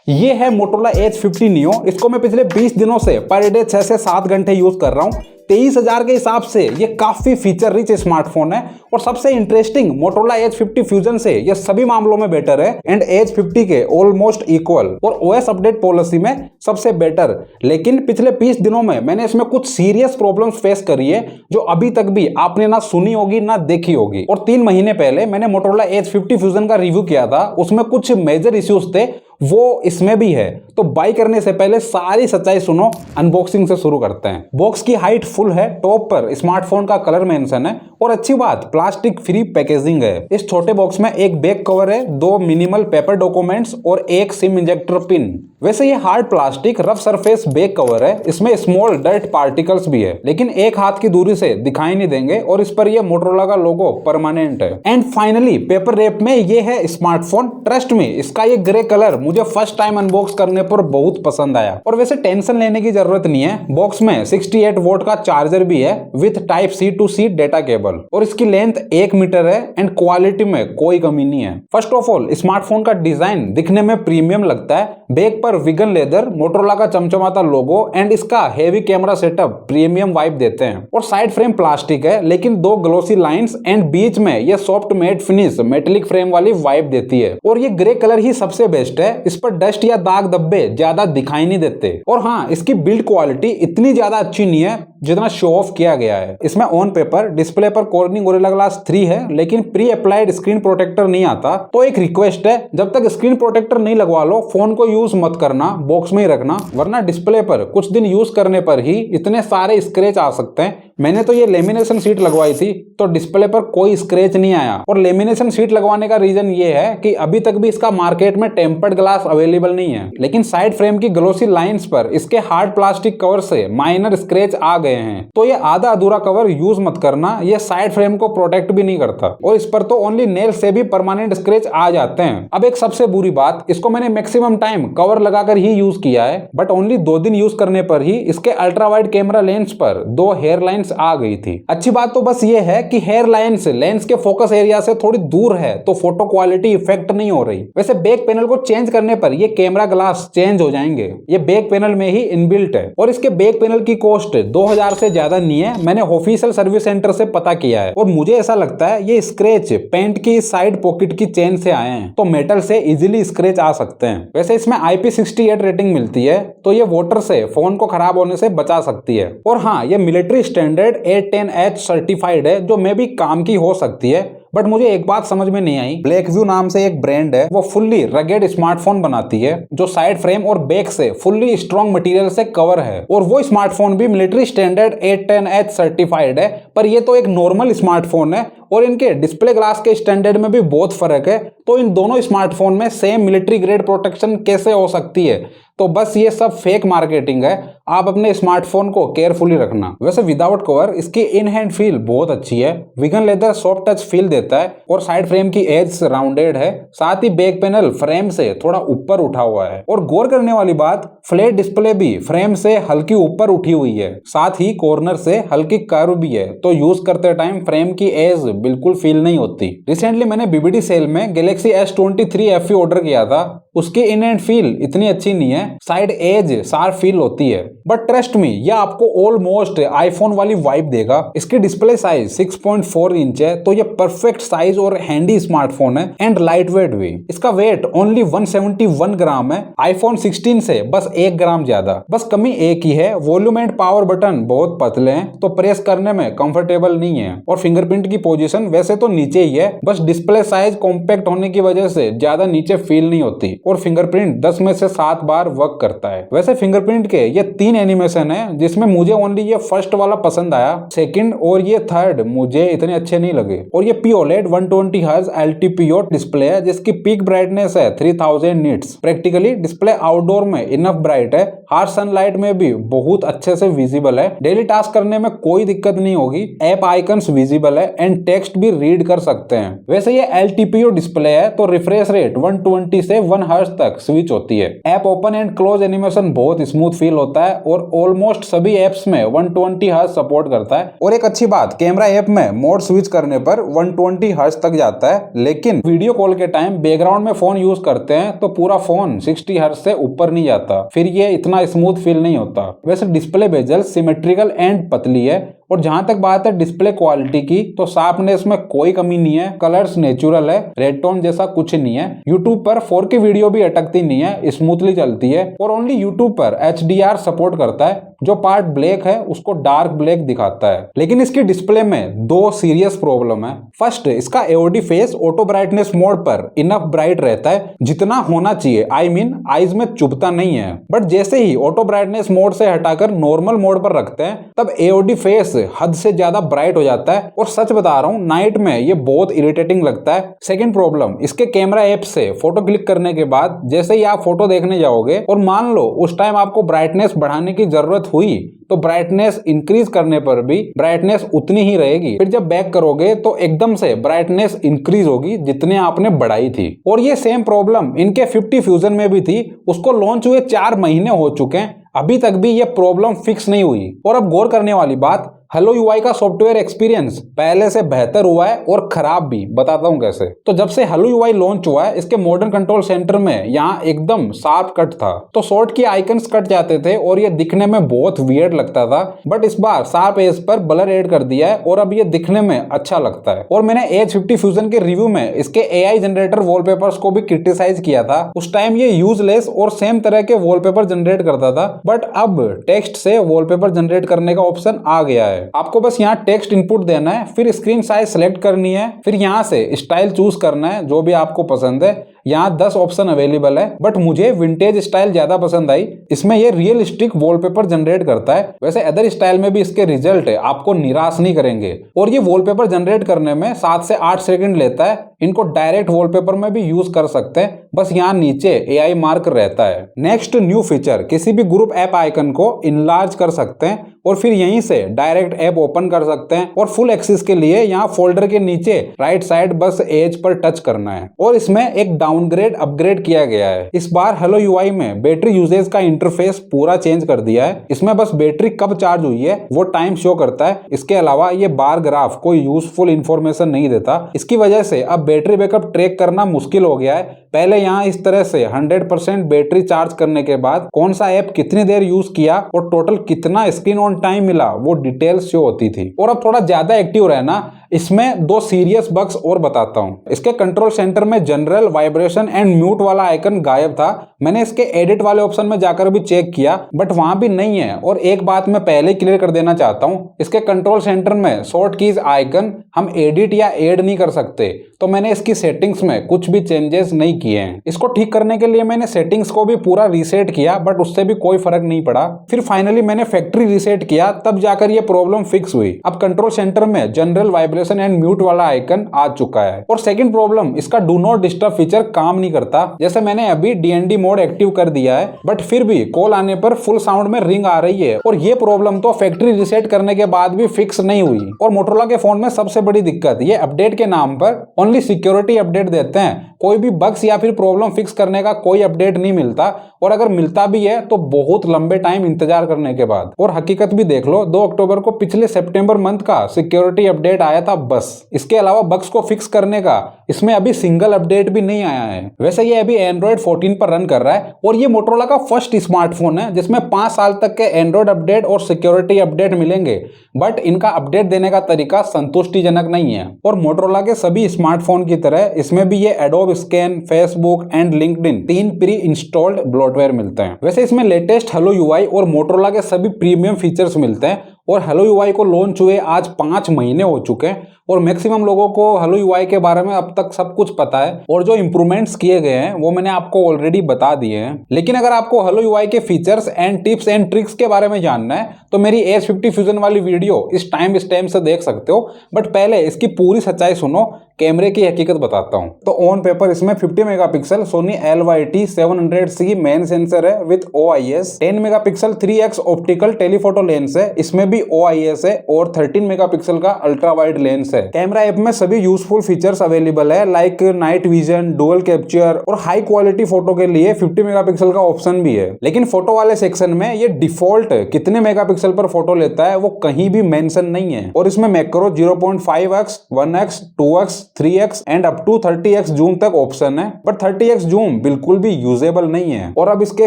ये है Motorola Edge 50 Neo। इसको मैं पिछले 20 दिनों से पर डे 6 से 7 घंटे यूज कर रहा हूँ। 23,000 के हिसाब से ये काफी फीचर रिच स्मार्टफोन है और सबसे इंटरेस्टिंग Motorola Edge 50 Fusion से ये सभी मामलों में बेटर है एंड Edge 50 के ऑलमोस्ट इक्वल और OS अपडेट पॉलिसी में सबसे बेटर। लेकिन पिछले 20 दिनों में मैंने इसमें कुछ सीरियस प्रॉब्लम्स फेस करी है जो अभी तक भी आपने ना सुनी होगी ना देखी होगी। और 3 महीने पहले मैंने Motorola Edge 50 Fusion का रिव्यू किया था, उसमें कुछ मेजर इश्यूज थे, वो इसमें भी है। तो बाय करने से पहले सारी सच्चाई सुनो। अनबॉक्सिंग से शुरू करते हैं। बॉक्स की हाइट फुल है, टॉप पर स्मार्टफोन का कलर मेंशन है और अच्छी बात प्लास्टिक फ्री पैकेजिंग है। इस छोटे बॉक्स में एक बैक कवर है, 2 मिनिमल पेपर डॉक्यूमेंट्स और एक सिम इंजेक्टर पिन। वैसे ये hard plastic rough surface back cover है, इसमें स्मॉल डर्ट पार्टिकल्स भी है लेकिन एक हाथ की दूरी से दिखाई नहीं देंगे और इस पर ये मोटोरोला का लोगो परमानेंट है। एंड फाइनली पेपर रैप में ये है स्मार्टफोन। ट्रस्ट में इसका ये ग्रे कलर मुझे फर्स्ट टाइम अनबॉक्स करने पर बहुत पसंद आया। और वैसे टेंशन लेने की जरूरत नहीं है, बॉक्स में 68 वोल्ट का चार्जर भी है with type C to C data cable और इसकी लेंथ 1 मीटर है एंड क्वालिटी में कोई कमी नहीं है। फर्स्ट ऑफ ऑल स्मार्टफोन का डिजाइन दिखने में प्रीमियम लगता है। बैक पर विगन लेदर, मोटोरोला का चमचमाता लोगो एंड इसका heavy camera setup premium vibe देते हैं। और साइड फ्रेम प्लास्टिक है लेकिन 2 ग्लोसी लाइंस एंड बीच में ये soft matte finish metallic frame वाली वाइब देती है। और ये ग्रे कलर ही सबसे बेस्ट है, इस पर डस्ट या दाग धब्बे ज्यादा दिखाई नहीं देते। और हाँ, इसकी बिल्ड क्वालिटी इतनी ज्यादा अच्छी नहीं है जितना शो ऑफ किया गया है। इसमें ऑन पेपर डिस्प्ले पर कॉर्निंग गोरिल्ला ग्लास 3 है लेकिन प्री अप्लाइड स्क्रीन प्रोटेक्टर नहीं आता। तो एक रिक्वेस्ट है, जब तक स्क्रीन प्रोटेक्टर नहीं लगवा लो फोन को यूज मत करना, बॉक्स में ही रखना, वरना डिस्प्ले पर कुछ दिन यूज करने पर ही इतने सारे स्क्रैच आ सकते हैं। मैंने तो ये लेमिनेशन शीट लगवाई थी तो डिस्प्ले पर कोई स्क्रैच नहीं आया। और लेमिनेशन शीट लगवाने का रीजन ये है कि अभी तक भी इसका मार्केट में टेम्पर्ड ग्लास अवेलेबल नहीं है, लेकिन साइड फ्रेम की ग्लोसी लाइंस पर इसके हार्ड प्लास्टिक कवर से माइनर स्क्रैच आ गए हैं। तो ये आधा अधूरा कवर यूज मत करना, ये साइड फ्रेम को प्रोटेक्ट भी नहीं करता और इस पर तो ओनली नेल से भी परमानेंट स्क्रैच आ जाते हैं। अब एक सबसे बुरी बात, इसको मैंने मैक्सिमम टाइम कवर लगाकर ही यूज किया है बट ओनली 2 दिन यूज करने पर ही इसके अल्ट्रा वाइड कैमरा लेंस पर 2 हेयर लाइंस आ गई थी। अच्छी बात तो बस ये है कि हेयर लाइंस लेंस के फोकस एरिया से थोड़ी दूर है तो फोटो क्वालिटी इफेक्ट नहीं हो रही। वैसे बैक पैनल को चेंज करने पर ये कैमरा ग्लास चेंज हो जाएंगे, ये बैक पैनल में ही इनबिल्ट है। और इसके बैक पैनल की कॉस्ट 2000 से ज्यादा नहीं है, मैंने ऑफिशियल सर्विस सेंटर से पता किया है। और मुझे ऐसा लगता है ये स्क्रैच पेंट की साइड पॉकेट की चेन से आए हैं तो मेटल से इजीली स्क्रैच आ सकते हैं। वैसे इसमें IP68 रेटिंग मिलती है तो ये वाटर से फोन को खराब होने से बचा सकती है। और हाँ, ये मिलिट्री स्टैंडर्ड A10H सर्टिफाइड है जो मे भी काम की हो सकती है। बट मुझे एक बात समझ में नहीं आई, ब्लैकव्यू नाम से एक ब्रांड है, वो फुल्ली रगेड स्मार्टफोन बनाती है जो साइड फ्रेम और बैक से फुल्ली स्ट्रॉन्ग मटेरियल से कवर है। और वो स्मार्टफोन भी मिलिट्री स्टैंडर्ड A10H सर्टिफाइड है, पर ये तो एक नॉर्मल स्मार्टफोन है और इनके डिस्प्ले ग्लास के स्टैंडर्ड में भी बहुत फर्क है। तो इन दोनों स्मार्टफोन में सेम मिलिट्री ग्रेड प्रोटेक्शन कैसे हो सकती है? तो बस ये सब फेक मार्केटिंग है, आप अपने स्मार्टफोन को केयरफुली रखना। वैसे विदाउट कवर इसकी इन हैंड फील बहुत अच्छी है, vegan leather soft touch feel देता है और साइड फ्रेम की एज राउंडेड है, साथ ही बैक पैनल फ्रेम से थोड़ा ऊपर उठा हुआ है। और गौर करने वाली बात, फ्लैट डिस्प्ले भी फ्रेम से हल्की ऊपर उठी हुई है, साथ ही कॉर्नर से हल्की कर्व भी है, तो यूज करते टाइम फ्रेम की एज बिल्कुल फील नहीं होती। रिसेंटली मैंने BBD सेल में Galaxy S23 FE ऑर्डर किया था, उसकी इन एंड फील इतनी अच्छी नहीं है, साइड एज शार्प फील होती है बट ट्रस्ट मी ये आपको ऑलमोस्ट आईफोन वाली वाइब देगा। इसकी डिस्प्ले साइज 6.4 इंच है तो ये परफेक्ट साइज और हैंडी स्मार्टफोन है एंड लाइट वेट भी। इसका वेट ओनली 171 ग्राम है, आईफोन 16 से बस 1 ग्राम ज्यादा। बस कमी एक ही है, वॉल्यूम एंड पावर बटन बहुत पतले हैं तो प्रेस करने में कंफर्टेबल नहीं है। और फिंगरप्रिंट की पोजीशन वैसे तो नीचे ही है, बस डिस्प्ले साइज कॉम्पैक्ट होने की वजह से ज्यादा नीचे फील नहीं होती और फिंगरप्रिंट 10 में से 7 बार वर्क करता है। वैसे फिंगरप्रिंट के ये 3 एनिमेशन है जिसमें मुझे ओनली ये फर्स्ट वाला पसंद आया, सेकंड और ये थर्ड मुझे इतने अच्छे नहीं लगे। और ये POLED 120 Hz LTPO डिस्प्ले है जिसकी पीक ब्राइटनेस है 3000 निट्स। प्रैक्टिकली डिस्प्ले आउटडोर में इनफ ब्राइट है, हार्श सनलाइट में भी बहुत अच्छे से विजिबल है, डेली टास्क करने में कोई दिक्कत नहीं होगी, ऐप आइकन्स विजिबल है एंड टेक्स्ट भी रीड कर सकते हैं। वैसे ये LTPO डिस्प्ले है तो रिफ्रेश रेट 120 से 1 हर्ट्ज तक स्विच होती है। App open and close animation बहुत स्मूथ फील होता है और ऑलमोस्ट सभी एप्स में 120 हर्ट्ज सपोर्ट करता है। और एक अच्छी बात, कैमरा ऐप में मोड स्विच करने पर 120 हर्ट्ज तक जाता है, लेकिन वीडियो कॉल के टाइम बैकग्राउंड में फोन यूज करते हैं तो पूरा फोन 60 हर्ट्ज से ऊपर नहीं जाता, फिर ये इतना स्मूथ फील नहीं होता। वैसे डिस्प्ले बेजल सिमेट्रिकल एंड पतली है। और जहां तक बात है डिस्प्ले क्वालिटी की, तो शार्पनेस में कोई कमी नहीं है, कलर्स नेचुरल है, रेड टोन जैसा कुछ नहीं है। YouTube पर 4K वीडियो भी अटकती नहीं है, स्मूथली चलती है। और ओनली YouTube पर HDR सपोर्ट करता है, जो पार्ट ब्लैक है उसको डार्क ब्लैक दिखाता है। लेकिन इसकी डिस्प्ले में दो सीरियस प्रॉब्लम है। फर्स्ट, इसका AOD face auto brightness mode पर इनफ ब्राइट रहता है जितना होना चाहिए, आई मीन आईज में चुभता नहीं है। बट जैसे ही ऑटो ब्राइटनेस मोड से हटाकर नॉर्मल मोड पर रखते हैं तब AOD फेस हद से ज्यादा ब्राइट हो जाता है और सच बता रहा हूं नाइट में ये बहुत इरिटेटिंग लगता है। सेकंड प्रॉब्लम, इसके कैमरा ऐप से फोटो क्लिक करने के बाद जैसे ही आप फोटो देखने जाओगे और मान लो उस टाइम आपको ब्राइटनेस बढ़ाने की जरूरत हुई तो ब्राइटनेस इंक्रीज करने पर भी ब्राइटनेस उतनी ही रहेगी। फिर जब बैक करोगे तो एकदम से ब्राइटनेस इंक्रीज होगी जितने आपने बढ़ाई थी। और ये सेम प्रॉब्लम इनके 50 फ्यूजन में भी थी। उसको लॉन्च हुए 4 महीने हो चुके हैं, अभी तक भी ये प्रॉब्लम फिक्स नहीं हुई। और अब गौर करने वाली बात, हेलो UI का सॉफ्टवेयर एक्सपीरियंस पहले से बेहतर हुआ है और खराब भी, बताता हूं कैसे। तो जब से हेलो UI लॉन्च हुआ है इसके मॉडर्न कंट्रोल सेंटर में यहाँ एकदम शार्प कट था, तो शॉर्ट की आइकन्स कट जाते थे और ये दिखने में बहुत वियर्ड लगता था। बट इस बार शार्प एज पर ब्लर ऐड कर दिया है और अब ये दिखने में अच्छा लगता है। और मैंने H50 फ्यूजन के रिव्यू में इसके AI जनरेटर वॉलपेपर्स को भी क्रिटिसाइज किया था। उस टाइम ये यूजलेस और सेम तरह के वॉलपेपर जनरेट करता था, बट अब टेक्स्ट से वॉलपेपर जनरेट करने का ऑप्शन आ गया है। आपको बस यहाँ टेक्स्ट इनपुट देना है, फिर स्क्रीन साइज सेलेक्ट करनी है, फिर यहाँ से स्टाइल चूज करना है जो भी आपको पसंद है। यहाँ 10 ऑप्शन अवेलेबल है, बट मुझे विंटेज स्टाइल ज्यादा पसंद आई। इसमें ये रियलिस्टिक वॉलपेपर जनरेट करता है। वैसे अदर स्टाइल में भी इसके रिजल्ट आपको निराश नहीं करेंगे। और ये वॉलपेपर जनरेट करने में 7 से 8 सेकंड लेता है। इनको डायरेक्ट वॉलपेपर में भी यूज कर सकते हैं, बस यहाँ नीचे AI मार्क रहता है। नेक्स्ट न्यू फीचर, किसी भी ग्रुप ऐप आइकन को इनलार्ज कर सकते हैं और फिर यहीं से डायरेक्ट ऐप ओपन कर सकते हैं। और फुल एक्सेस के लिए यहाँ फोल्डर के नीचे राइट साइड बस एज पर टच करना है। और इसमें एक डाउनग्रेड अपग्रेड किया गया है। इस बार हेलो UI में बैटरी यूजेज का इंटरफेस पूरा चेंज कर दिया है। इसमें बस बैटरी कब चार्ज हुई है वो टाइम शो करता है। इसके अलावा ये बार ग्राफ कोई यूजफुल इंफॉर्मेशन नहीं देता। इसकी वजह से अब बैटरी बैकअप ट्रैक करना मुश्किल हो गया है। पहले यहाँ इस तरह से 100% बैटरी चार्ज करने के बाद कौन सा ऐप कितनी देर यूज किया और टोटल कितना स्क्रीन ऑन टाइम मिला वो डिटेल्स शो होती थी। और अब थोड़ा ज्यादा एक्टिव रहना, इसमें 2 सीरियस बग्स और बताता हूँ। इसके कंट्रोल सेंटर में जनरल वाइब्रेशन एंड म्यूट वाला आइकन गायब था। मैंने इसके एडिट वाले ऑप्शन में जाकर भी चेक किया, बट वहां भी नहीं है। और एक बात मैं पहले क्लियर कर देना चाहता हूँ, इसके कंट्रोल सेंटर में शॉर्ट कीज आइकन हम एडिट या ऐड नहीं कर सकते, तो मैंने इसकी सेटिंग्स में कुछ भी चेंजेस नहीं किए हैं। इसको ठीक करने के लिए मैंने सेटिंग्स को भी पूरा रीसेट किया, बट उससे भी कोई फर्क नहीं पड़ा। फिर फाइनली मैंने फैक्ट्री रीसेट किया, तब जाकर ये प्रॉब्लम फिक्स हुई। अब कंट्रोल सेंटर में जनरल वाइब्रेशन एंड म्यूट वाला आइकन आ चुका है। और सेकंड प्रॉब्लम, इसका डू नॉट डिस्टर्ब फीचर काम नहीं करता। जैसे मैंने अभी DND मोड एक्टिव कर दिया है, बट फिर भी कॉल आने पर फुल साउंड में रिंग आ रही है। और ये प्रॉब्लम तो फैक्ट्री रीसेट करने के बाद भी फिक्स नहीं हुई। और मोटोरोला के फोन में सबसे बड़ी दिक्कत, ये अपडेट के नाम पर ओनली सिक्योरिटी अपडेट देते हैं, कोई भी बग्स या फिर प्रॉब्लम फिक्स करने का कोई अपडेट नहीं मिलता। और अगर मिलता भी है तो बहुत लंबे टाइम इंतजार करने के बाद। और हकीकत भी देख लो, 2 अक्टूबर को पिछले सितंबर मंथ का सिक्योरिटी अपडेट आया था बस। इसके अलावा बग्स को फिक्स करने का इसमें अभी सिंगल अपडेट भी नहीं आया है। वैसे ये अभी एंड्रॉइड 14 पर रन कर रहा है और ये मोटोरोला का फर्स्ट स्मार्टफोन है जिसमें 5 साल तक के एंड्रॉइड अपडेट और सिक्योरिटी अपडेट मिलेंगे। बट इनका अपडेट देने का तरीका संतुष्टिजनक नहीं है। और मोटोरोला के सभी स्मार्टफोन की तरह इसमें भी ये adobe scan, Facebook and LinkedIn 3 pre installed bloatware मिलते हैं। वैसे इसमें लेटेस्ट हेलो UI और मोटोरोला के सभी प्रीमियम फीचर्स मिलते हैं। और हेलो UI को लॉन्च हुए आज 5 महीने हो चुके हैं और मैक्सिमम लोगों को हेलो UI के बारे में अब तक सब कुछ पता है। और जो इंप्रूवमेंट्स किए गए हैं वो मैंने आपको ऑलरेडी बता दिए हैं। लेकिन अगर आपको हेलो UI के features and tips and tricks के बारे में जानना है तो मेरी H50 फ्यूजन वाली वीडियो इस टाइम स्टैम्प से देख सकते हो। बट पहले इसकी पूरी सच्चाई सुनो, कैमरे की हकीकत बताता हूँ। तो ऑन पेपर इसमें 50 megapixel Sony LYT700C main sensor है with OIS, 10 megapixel 3x optical telephoto lens है। इसमें भी भी OIS है और 13 मेगापिक्सल का अल्ट्रा वाइड लेंस है। कैमरा ऐप में सभी यूजफुल फीचर्स अवेलेबल है like night vision, dual capture और हाई क्वालिटी फोटो के लिए 50 मेगापिक्सल का ऑप्शन भी है। लेकिन फोटो वाले सेक्शन में ये डिफॉल्ट कितने मेगापिक्सल पर फोटो लेता है वो कहीं भी मेंशन नहीं है। और इसमें macro 0.5x, 1x, 2x, 3x and up to 30x zoom तक ऑप्शन है, बट 30x जूम बिल्कुल भी यूजेबल नहीं है। और अब इसके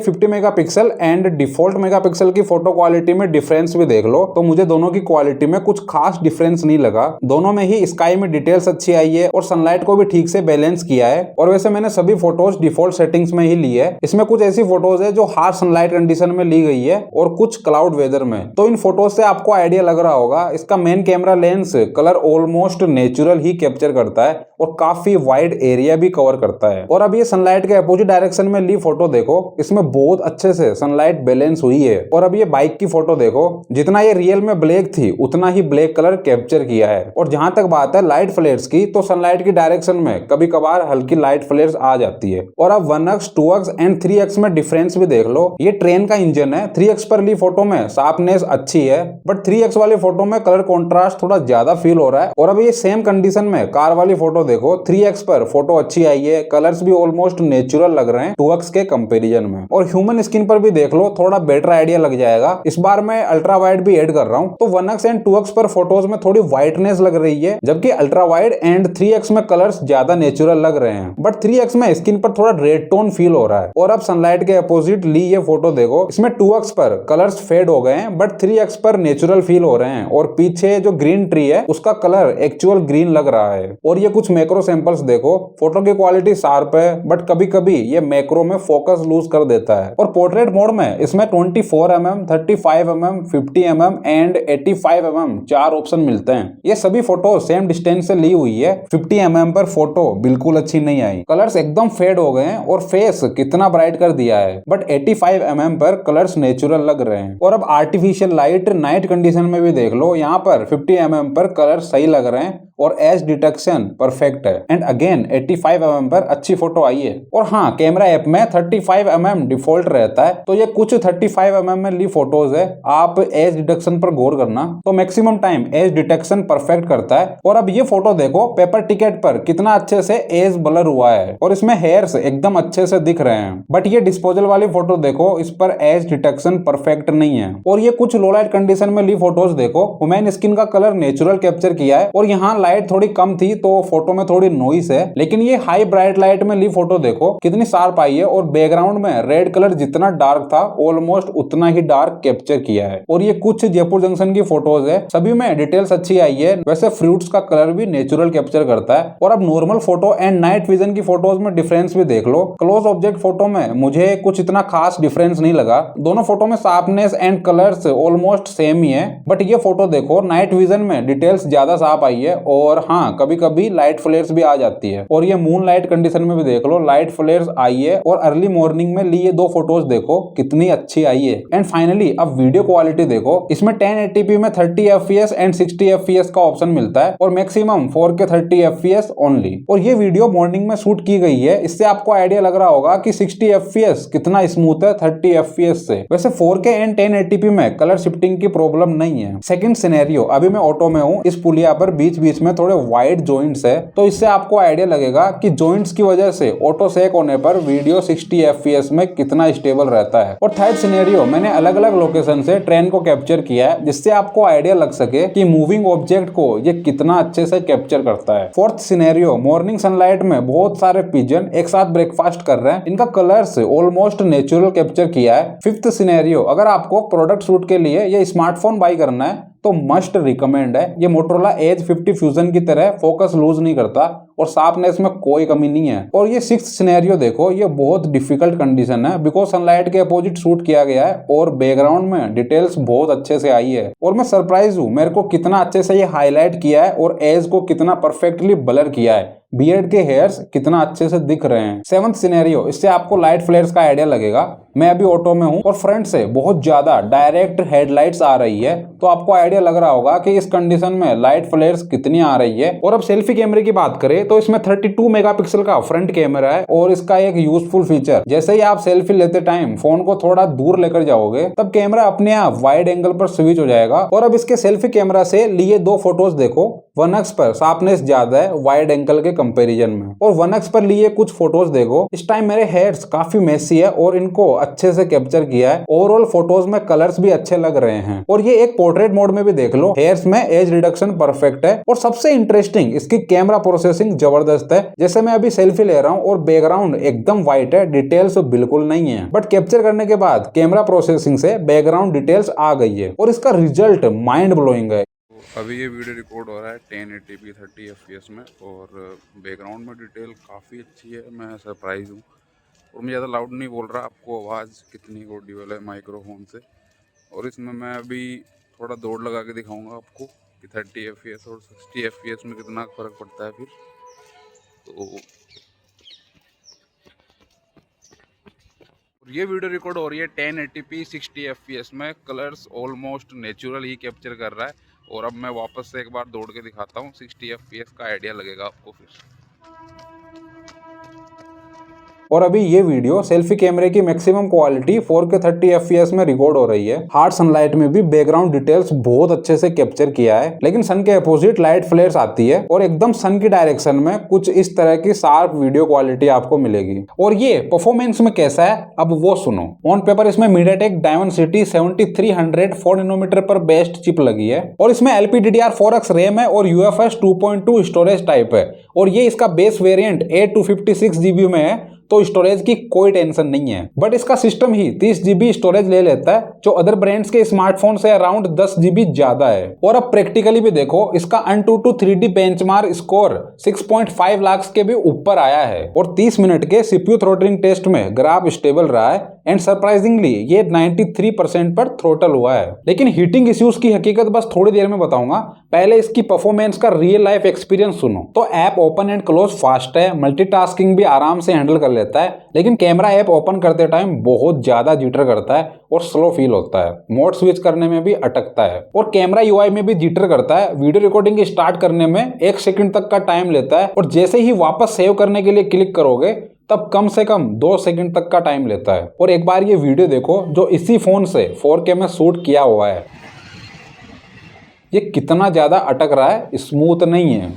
50 मेगापिक्सल एंड डिफॉल्ट मेगापिक्सल की फोटो क्वालिटी में डिफरेंस भी देख लो तो मुझे दोनों की क्वालिटी में कुछ खास डिफरेंस नहीं लगा। दोनों में ही स्काई में डिटेल्स अच्छी आई है और सनलाइट को भी ठीक से बैलेंस किया है। और वैसे मैंने सभी फोटोज डिफॉल्ट सेटिंग्स में ही ली है। इसमें कुछ ऐसी फोटोज है जो हार्श सनलाइट कंडीशन में ली गई है और कुछ क्लाउड वेदर में। तो इन फोटोज से आपको आइडिया लग रहा होगा इसका main camera lens colour almost natural ही कैप्चर करता है और काफी वाइड एरिया भी कवर करता है। और अब ये सनलाइट के अपोजिट डायरेक्शन में ली फोटो देखो, इसमें बहुत अच्छे से सनलाइट बैलेंस हुई है। और अब ये बाइक की फोटो देखो, जितना ये रियल में ब्लैक थी उतना ही ब्लैक कलर कैप्चर किया है। और जहां तक बात है लाइट फ्लेयर्स की, तो सनलाइट की डायरेक्शन में कभी कभार हल्की लाइट फ्लेयर्स आ जाती है। और अब 1x, 2x एंड 3x में डिफरेंस भी देख लो। ये ट्रेन का इंजन है, 3x पर ली फोटो में शार्पनेस अच्छी है, बट 3x वाली फोटो में कलर कॉन्ट्रास्ट थोड़ा ज्यादा फील हो रहा है। और अब ये सेम कंडीशन में कार वाली फोटो देखो, 3x पर फोटो अच्छी आई है, कलर्स भी ऑलमोस्ट नेचुरल लग रहे हैं 2x के कंपैरिजन में। और ह्यूमन स्किन पर भी देख लो, थोड़ा बेटर आइडिया लग जाएगा। इस बार मैं अल्ट्रा वाइड भी ऐड कर रहा हूं, तो 1x एंड 2x पर फोटोज में थोड़ी व्हाइटनेस लग रही है, जबकि अल्ट्रा वाइड एंड 3x में कलर्स ज्यादा नेचुरल लग रहे हैं। बट 3x में स्किन पर थोड़ा रेड टोन फील हो रहा है। और अब सनलाइट के अपोजिट ली ये फोटो देखो, इसमें 2x पर कलर्स फेड हो गए हैं, बट 3x पर नेचुरल फील हो रहे हैं। और पीछे जो ग्रीन ट्री है उसका कलर एक्चुअल ग्रीन लग रहा है। और ये कुछ मैक्रो सैंपल्स देखो, फोटो की क्वालिटी शार्प है, बट कभी कभी ये मैक्रो में फोकस लूज कर देता है। और पोर्ट्रेट मोड में इसमें 24mm, 35mm, 50mm and 85mm 4 option मिलते हैं। ये सभी फोटो सेम डिस्टेंस से ली हुई है। 50mm पर फोटो बिल्कुल अच्छी नहीं आई, कलर्स एकदम फेड हो गए हैं और फेस कितना ब्राइट कर दिया है। बट 85mm पर कलर्स नेचुरल लग रहे हैं। और अब आर्टिफिशियल लाइट नाइट कंडीशन में भी देख लो, यहाँ पर 50mm पर कलर सही लग रहे हैं और एज डिटेक्शन परफेक्ट है। एंड अगेन 85mm पर अच्छी फोटो आई है। और हाँ, कैमरा ऐप में 35mm डिफॉल्ट रहता है, तो ये कुछ 35mm में ली फोटोज है। आप एज डिटेक्शन पर गौर करना, तो maximum time as detection perfect करता है। और अब ये फोटो देखो, पेपर टिकट पर कितना अच्छे से एज ब्लर हुआ है और इसमें हेयर्स एकदम अच्छे से दिख रहे हैं। बट ये डिस्पोजल वाली फोटो देखो, इस पर एज डिटेक्शन परफेक्ट नहीं है। और ये कुछ लो लाइट कंडीशन में ली फोटोज देखो, वुमेन स्किन का कलर नेचुरल कैप्चर किया है और यहाँ लाइट थोड़ी कम थी तो फोटो में थोड़ी नॉइस है। लेकिन ये हाई ब्राइट लाइट में ली फोटो देखो कितनी शार्प आई है और बैकग्राउंड में रेड कलर जितना डार्क था ऑलमोस्ट उतना ही डार्क कैप्चर किया है। और ये कुछ जयपुर जंक्शन की फोटोज है, सभी में डिटेल्स अच्छी आई है। वैसे फ्रूट्स का कलर भी नेचुरल कैप्चर करता है। और अब normal photo and night vision की फोटोज में डिफरेंस भी देख लो। क्लोज ऑब्जेक्ट फोटो में मुझे कुछ इतना खास डिफरेंस नहीं लगा। दोनों फोटो में sharpness and colours almost same ही है। बट ये फोटो देखो, नाइट विजन में डिटेल्स ज्यादा शार्प आई है और हाँ, कभी कभी लाइट फ्लेयर्स भी आ जाती है। और ये मून लाइट कंडीशन में भी देख लो, लाइट फ्लेयर्स आई है। और अर्ली मॉर्निंग में ली ये दो फोटोज देखो कितनी अच्छी आई है। एंड फाइनली अब वीडियो क्वालिटी देखो, इसमें 1080p में 30 fps एंड 60 fps का ऑप्शन मिलता है और मैक्सिमम 4K 30 fps ओनली। और ये वीडियो मॉर्निंग में शूट की गई है, इससे आपको आइडिया लग रहा होगा कि 60 fps कितना स्मूथ है 30 fps से। वैसे 4K एंड 1080p में कलर शिफ्टिंग की प्रॉब्लम नहीं है। सेकंड सिनेरियो, अभी मैं ऑटो में हूँ, इस पुलिया पर बीच बीच में थोड़े वाइड जॉइंट्स है, तो इससे आपको आइडिया लगेगा कि जॉइंट्स की वजह से ऑटो सेक होने पर वीडियो 60 fps में कितना स्टेबल रहता है। और थर्ड सिनेरियो, मैंने अलग अलग लोकेशन से ट्रेन को कैप्चर किया है, जिससे आपको आइडिया लग सके कि मूविंग ऑब्जेक्ट को ये कितना अच्छे से कैप्चर करता है। फोर्थ सिनेरियो, मॉर्निंग सनलाइट में बहुत सारे पिजन एक साथ ब्रेकफास्ट कर रहे हैं, इनका कलर्स ऑलमोस्ट नेचुरल कैप्चर किया है। फिफ्थ सिनेरियो, अगर आपको प्रोडक्ट शूट के लिए ये स्मार्टफोन बाई करना है तो मस्ट रिकमेंड है। ये मोटोरोला एज 50 फ्यूजन की तरह फोकस लूज नहीं करता और शार्पनेस में कोई कमी नहीं है। और ये सिक्स्थ सिनेरियो देखो, ये बहुत डिफिकल्ट कंडीशन है बिकॉज सनलाइट के अपोजिट शूट किया गया है और बैकग्राउंड में डिटेल्स बहुत अच्छे से आई है। और मैं सरप्राइज हूँ, मेरे को कितना अच्छे से ये हाईलाइट किया है और एज को कितना परफेक्टली ब्लर किया है। बियर्ड के हेयर्स कितना अच्छे से दिख रहे हैं। सेवंथ सिनेरियो, इससे आपको लाइट फ्लेयर्स का आइडिया लगेगा। मैं अभी ऑटो में हूँ और फ्रंट से बहुत ज्यादा डायरेक्ट हेडलाइट्स आ रही है, तो आपको आइडिया लग रहा होगा कि इस कंडीशन में लाइट फ्लेयर्स कितनी आ रही है। और अब सेल्फी कैमरे की बात करें तो इसमें 32 मेगापिक्सल का फ्रंट कैमरा है और इसका एक यूजफुल फीचर, जैसे ही आप सेल्फी लेते टाइम फोन को थोड़ा दूर लेकर जाओगे तब कैमरा अपने आप वाइड एंगल पर स्विच हो जाएगा। और अब इसके सेल्फी कैमरा से लिए दो फोटोज देखो, 1x पर शार्पनेस ज्यादा है वाइड एंगल के कंपैरिजन में, और 1x पर लिए कुछ फोटोज देखो, इस टाइम मेरे हेयर्स काफी मेसी है और इनको अच्छे से कैप्चर किया है। ओवरऑल फोटोज में कलर्स भी अच्छे लग रहे हैं। और ये एक पोर्ट्रेट मोड में भी देख लो, हेयर्स में एज रिडक्शन परफेक्ट है। और सबसे इंटरेस्टिंग इसकी कैमरा प्रोसेसिंग जबरदस्त है। जैसे मैं अभी सेल्फी ले रहा हूँ और बैकग्राउंड एकदम व्हाइट है, डिटेल्स बिल्कुल नहीं है, बट कैप्चर करने के बाद कैमरा प्रोसेसिंग से बैकग्राउंड डिटेल्स आ गई है और इसका रिजल्ट माइंड ब्लोइंग है। अभी ये वीडियो रिकॉर्ड हो रहा है 1080p 30 fps में और बैकग्राउंड में डिटेल काफ़ी अच्छी है। मैं सरप्राइज हूँ और मैं ज़्यादा लाउड नहीं बोल रहा, आपको आवाज़ कितनी ऑडिबल है माइक्रोफोन से। और इसमें मैं अभी थोड़ा दौड़ लगा के दिखाऊंगा आपको कि 30 fps और 60 fps में कितना फ़र्क पड़ता है। फिर तो ये वीडियो रिकॉर्ड हो रही है 1080p 60 fps में। कलर्स ऑलमोस्ट नेचुरल ही कैप्चर कर रहा है। और अब मैं वापस से एक बार दौड़ के दिखाता हूँ, 60 fps का आइडिया लगेगा आपको फिर। और अभी ये वीडियो सेल्फी कैमरे की मैक्सिमम क्वालिटी 4K 30 fps में रिकॉर्ड हो रही है। हार्ड सनलाइट में भी बैकग्राउंड डिटेल्स बहुत अच्छे से कैप्चर किया है, लेकिन सन के अपोजिट लाइट फ्लेयर्स आती है और एकदम सन की डायरेक्शन में कुछ इस तरह की शार्प वीडियो क्वालिटी आपको मिलेगी। और ये परफॉर्मेंस में कैसा है अब वो सुनो। ऑन पेपर इसमें मीडियाटेक डायमेंसिटी 7300 4 नैनोमीटर पर बेस्ट चिप लगी है और इसमें LPDDR4X रैम है और UFS 2.2 स्टोरेज टाइप है। और ये इसका बेस वेरिएंट 8 GB में है, तो स्टोरेज की कोई टेंशन नहीं है। बट इसका सिस्टम ही 30 GB स्टोरेज ले लेता है, जो अदर ब्रांड्स के स्मार्टफोन से अराउंड 10 GB ज्यादा है। और अब प्रैक्टिकली भी देखो, इसका AnTuTu 3D benchmark score 6.5 lakh के भी ऊपर आया है और 30 मिनट के CPU थ्रोटलिंग टेस्ट में ग्राफ स्टेबल रहा है एंड सरप्राइजिंगली ये 93% पर थ्रोटल हुआ है। लेकिन हीटिंग इश्यूज की हकीकत बस थोड़ी देर में बताऊंगा, पहले इसकी परफॉर्मेंस का रियल लाइफ एक्सपीरियंस सुनो। तो app open and close fast है, मल्टीटास्किंग भी आराम से हैंडल कर लेता है, लेकिन कैमरा ऐप ओपन करते टाइम बहुत ज्यादा जिटर करता है और स्लो फील होता है। मोड स्विच करने में भी अटकता है और कैमरा UI में भी जिटर करता है। वीडियो रिकॉर्डिंग स्टार्ट करने में 1 सेकंड तक का टाइम लेता है और जैसे ही वापस सेव करने के लिए क्लिक करोगे तब कम से कम 2 सेकंड तक का टाइम लेता है। और एक बार ये वीडियो देखो जो इसी फोन से 4K में शूट किया हुआ है, ये कितना ज्यादा अटक रहा है, स्मूथ नहीं है।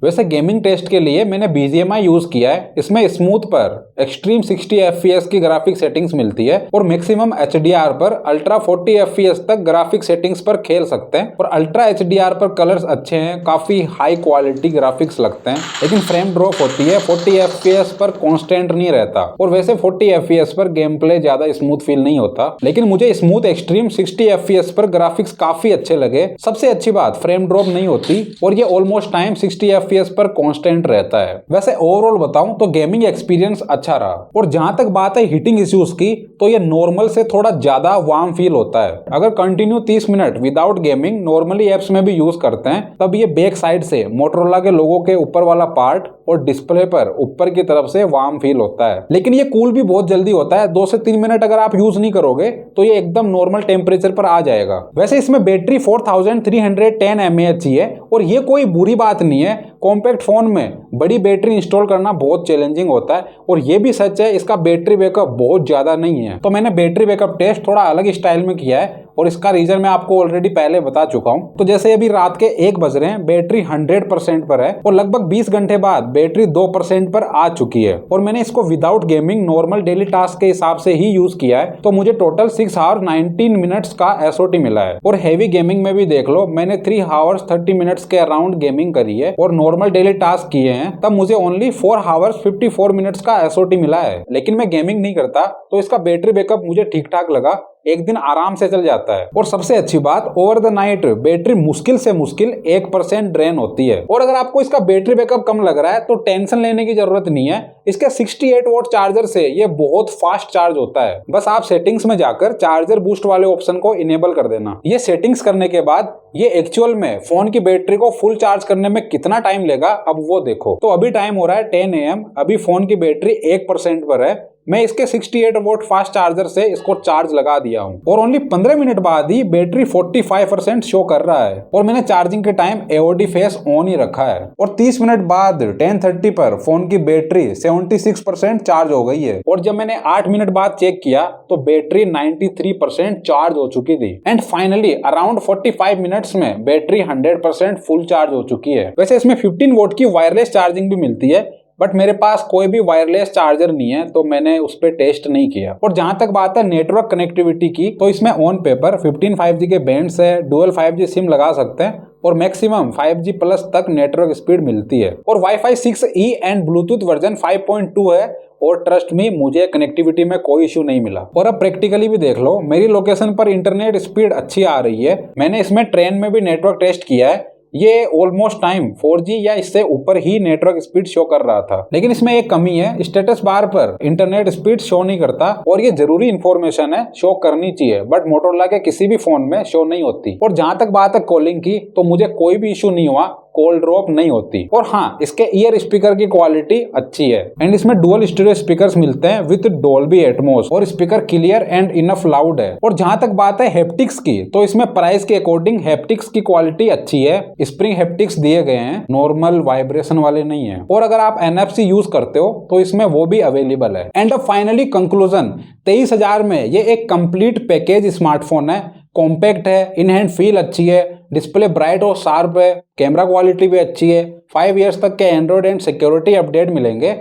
वैसे गेमिंग टेस्ट के लिए मैंने BGMI यूज किया है। इसमें स्मूथ पर एक्सट्रीम 60 fps की ग्राफिक सेटिंग्स मिलती है और मैक्सिमम HDR पर अल्ट्रा 40 fps तक ग्राफिक सेटिंग्स पर खेल सकते हैं। और अल्ट्रा HDR पर कलर्स अच्छे हैं, काफी हाई क्वालिटी ग्राफिक्स लगते हैं, लेकिन फ्रेम ड्रॉप होती है। 40 fps पर कॉन्स्टेंट नहीं रहता और वैसे 40 fps पर गेम प्ले ज्यादा स्मूथ फील नहीं होता, लेकिन मुझे स्मूथ एक्सट्रीम 60 fps पर ग्राफिक्स काफी अच्छे लगे। सबसे अच्छी बात फ्रेम ड्रॉप नहीं होती और ये ऑलमोस्ट टाइम 60 fps पर कांस्टेंट रहता है। वैसे ओवरऑल बताऊं तो गेमिंग एक्सपीरियंस अच्छा रहा। और जहां तक बात है हीटिंग इश्यूज की, तो ये नॉर्मल से थोड़ा ज्यादा वार्म फील होता है। अगर continue 30 minute without gaming normally apps में भी यूज करते हैं, तब ये बैक साइड से मोटरोला के लोगों के ऊपर वाला पार्ट और डिस्प्ले पर ऊपर की तरफ से वार्म फील होता है। लेकिन ये कूल भी बहुत जल्दी होता है। 2 से 3 मिनट अगर आप यूज नहीं करोगे तो ये एकदम नॉर्मल टेम्परेचर पर आ जाएगा। वैसे इसमें बैटरी 4310 mAh ही है और ये कोई बुरी बात नहीं है। कॉम्पैक्ट फोन में बड़ी बैटरी इंस्टॉल करना बहुत चैलेंजिंग होता है और ये भी सच है इसका बैटरी बैकअप बहुत ज्यादा नहीं है। तो मैंने बैटरी बैकअप टेस्ट थोड़ा अलग स्टाइल में किया है और इसका रीजन मैं आपको ऑलरेडी पहले बता चुका हूँ। तो जैसे अभी रात के 1 बज रहे हैं, बैटरी 100% पर है और लगभग 20 घंटे बाद बैटरी 2% पर आ चुकी है। और मैंने इसको without gaming normal daily task के हिसाब से ही यूज किया है, तो मुझे टोटल 6 आवर 19 मिनट्स का SOT मिला है। और हैवी गेमिंग में भी देख लो, मैंने 3 आवर्स 30 मिनट्स के अराउंड गेमिंग करी है और नॉर्मल डेली टास्क किए हैं, तब मुझे ओनली 4 आवर्स 54 मिनट्स का SOT मिला है। लेकिन मैं गेमिंग नहीं करता तो इसका बैटरी बैकअप मुझे ठीक ठाक लगा, एक दिन आराम से चल जाता है। और सबसे अच्छी बात, ओवर द नाइट बैटरी मुश्किल से मुश्किल 1% ड्रेन होती है। और अगर आपको इसका बैटरी बैकअप कम लग रहा है तो टेंशन लेने की जरूरत नहीं है। इसके 68 वॉट चार्जर से ये बहुत फास्ट चार्ज होता है। बस आप सेटिंग्स में जाकर चार्जर बूस्ट वाले ऑप्शन को इनेबल कर देना। ये सेटिंग्स करने के बाद ये एक्चुअल में फोन की बैटरी को फुल चार्ज करने में कितना टाइम लेगा अब वो देखो। तो अभी टाइम हो रहा है 10 AM, अभी फोन की बैटरी 1% पर है। मैं इसके 68 वोल्ट फास्ट चार्जर से इसको चार्ज लगा दिया हूँ और ओनली 15 मिनट बाद ही बैटरी 45% शो कर रहा है और मैंने चार्जिंग के टाइम AOD फेस ऑन ही रखा है और 30 मिनट बाद 10:30 पर फोन की बैटरी 76% चार्ज हो गई है और जब मैंने 8 मिनट बाद चेक किया तो बैटरी 93% चार्ज हो चुकी थी एंड फाइनली अराउंड 45 मिनट्स में बैटरी 100% फुल चार्ज हो चुकी है। वैसे इसमें 15 वोल्ट की वायरलेस चार्जिंग भी मिलती है बट मेरे पास कोई भी वायरलेस चार्जर नहीं है तो मैंने उस पर टेस्ट नहीं किया। और जहां तक बात है नेटवर्क कनेक्टिविटी की तो इसमें ऑन पेपर 15 5G के बैंड्स है, डुअल 5G सिम लगा सकते हैं और मैक्सिमम 5G प्लस तक नेटवर्क स्पीड मिलती है और wifi 6E and Bluetooth version 5.2 है और ट्रस्ट मी मुझे कनेक्टिविटी में कोई इश्यू नहीं मिला। और अब प्रैक्टिकली भी देख लो, मेरी लोकेशन पर इंटरनेट स्पीड अच्छी आ रही है। मैंने इसमें ट्रेन में भी नेटवर्क टेस्ट किया है, ये ऑलमोस्ट टाइम 4G या इससे ऊपर ही नेटवर्क स्पीड शो कर रहा था। लेकिन इसमें एक कमी है, स्टेटस बार पर इंटरनेट स्पीड शो नहीं करता और ये जरूरी इंफॉर्मेशन है, शो करनी चाहिए बट मोटोरोला के किसी भी फोन में शो नहीं होती। और जहां तक बात है कॉलिंग की तो मुझे कोई भी इशू नहीं हुआ, कॉल ड्रॉप नहीं होती। और हाँ, इसके ईयर स्पीकर की क्वालिटी अच्छी है एंड इसमें डुअल स्टीरियो स्पीकर्स मिलते हैं विद डोल्बी एटमॉस और speaker clear and enough loud है। और जहां तक बात है हैप्टिक्स की तो इसमें प्राइस के अकॉर्डिंग हैप्टिक्स की क्वालिटी अच्छी है, स्प्रिंग हैप्टिक्स दिए गए हैं, नॉर्मल वाइब्रेशन वाले नहीं है। और अगर आप NFC यूज करते हो तो इसमें वो भी अवेलेबल है। एंड अब फाइनली कंक्लूजन, 23,000 में ये एक कंप्लीट पैकेज स्मार्टफोन है, कॉम्पैक्ट है, इन हैंड फील अच्छी है, डिस्प्ले ब्राइट और शार्प है, कैमरा क्वालिटी भी अच्छी है, 5 इयर्स तक के एंड्रॉइड एंड सिक्योरिटी अपडेट मिलेंगे,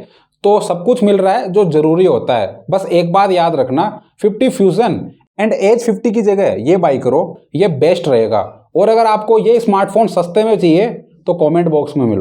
तो सब कुछ मिल रहा है जो जरूरी होता है। बस एक बात याद रखना, 50 फ्यूजन एंड एज 50 की जगह ये बाई करो, ये बेस्ट रहेगा। और अगर आपको ये स्मार्टफोन सस्ते में चाहिए तो कमेंट बॉक्स में मिलो।